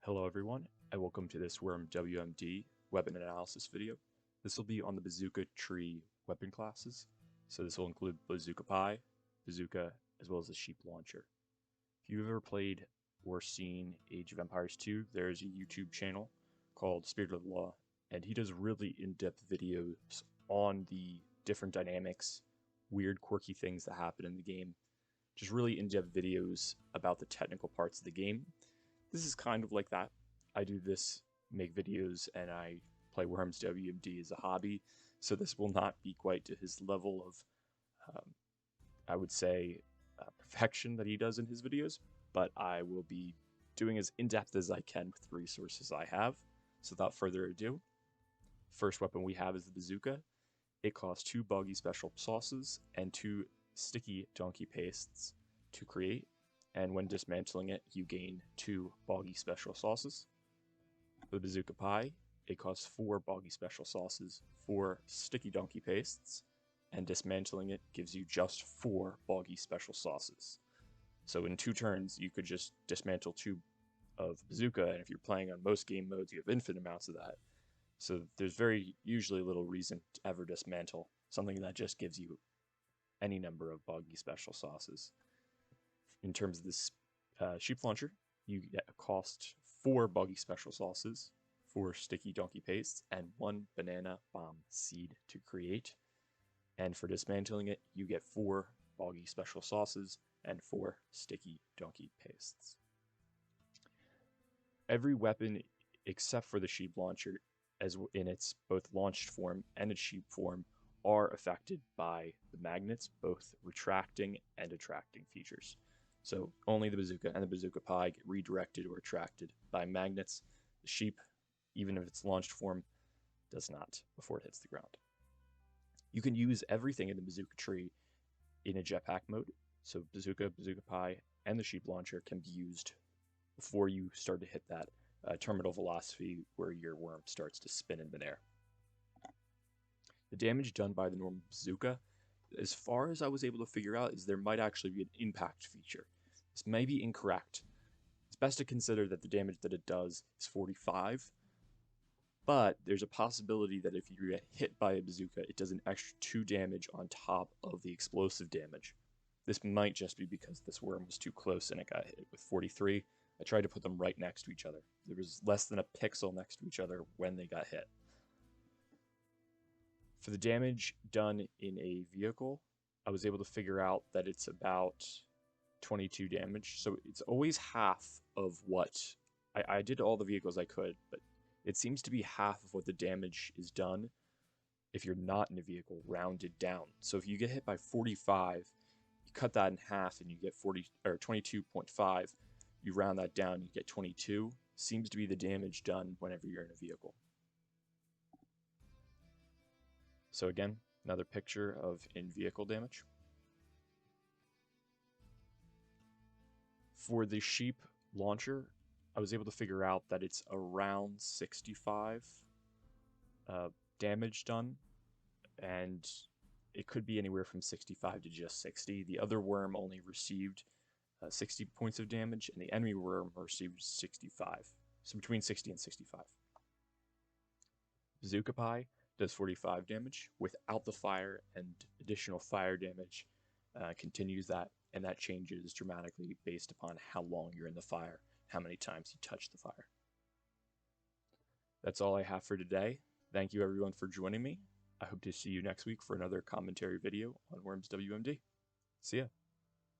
Hello everyone, and welcome to this Worm WMD weapon analysis video. This will be on the Bazooka tree weapon classes, so this will include Bazooka Pie, Bazooka, as well as the Sheep Launcher. If you've ever played or seen Age of Empires 2, there is a YouTube channel called Spirit of the Law, and he does really in-depth videos on the different dynamics, weird quirky things that happen in the game, just really in-depth videos about the technical parts of the game. This is kind of like that. I do this, make videos, and I play Worms WMD as a hobby, so this will not be quite to his level of, I would say, perfection that he does in his videos, but I will be doing as in-depth as I can with the resources I have. So without further ado, first weapon we have is the Bazooka. It costs 2 boggy special sauces and 2 sticky donkey pastes to create, and when dismantling it, you gain 2 boggy special sauces. For the Bazooka Pie, it costs 4 boggy special sauces, 4 sticky donkey pastes, and dismantling it gives you just 4 boggy special sauces. So in 2 turns, you could just dismantle 2 of Bazooka, and if you're playing on most game modes, you have infinite amounts of that. So there's usually little reason to ever dismantle something that just gives you any number of boggy special sauces. In terms of this sheep launcher, you cost 4 boggy special sauces, 4 sticky donkey pastes, and 1 banana bomb seed to create. And for dismantling it, you get 4 boggy special sauces and 4 sticky donkey pastes. Every weapon except for the sheep launcher, as in its both launched form and its sheep form, are affected by the magnets, both retracting and attracting features. So only the Bazooka and the Bazooka Pie get redirected or attracted by magnets. The sheep, even if it's launched form, does not before it hits the ground. You can use everything in the Bazooka tree in a jetpack mode. So Bazooka, Bazooka Pie, and the sheep launcher can be used before you start to hit that terminal velocity where your worm starts to spin in midair. The damage done by the normal Bazooka, as far as I was able to figure out, is there might actually be an impact feature. This may be incorrect. It's best to consider that the damage that it does is 45, but there's a possibility that if you get hit by a bazooka, it does an extra 2 damage on top of the explosive damage. This might just be because this worm was too close and it got hit with 43. I tried to put them right next to each other. There was less than a pixel next to each other when they got hit. For the damage done in a vehicle, I was able to figure out that it's about 22 damage. So it's always half of what I did all the vehicles I could, but it seems to be half of what the damage is done if you're not in a vehicle, rounded down. So if you get hit by 45, you cut that in half and you get 22.5. You round that down, you get 22. Seems to be the damage done whenever you're in a vehicle. So again, another picture of in-vehicle damage. For the sheep launcher, I was able to figure out that it's around 65 damage done, and it could be anywhere from 65 to just 60. The other worm only received 60 points of damage, and the enemy worm received 65. So between 60 and 65. Bazooka Pie does 45 damage without the fire, and additional fire damage continues that, and that changes dramatically based upon how long you're in the fire, how many times you touch the fire. That's all I have for today. Thank you everyone for joining me. I hope to see you next week for another commentary video on Worms WMD. See ya.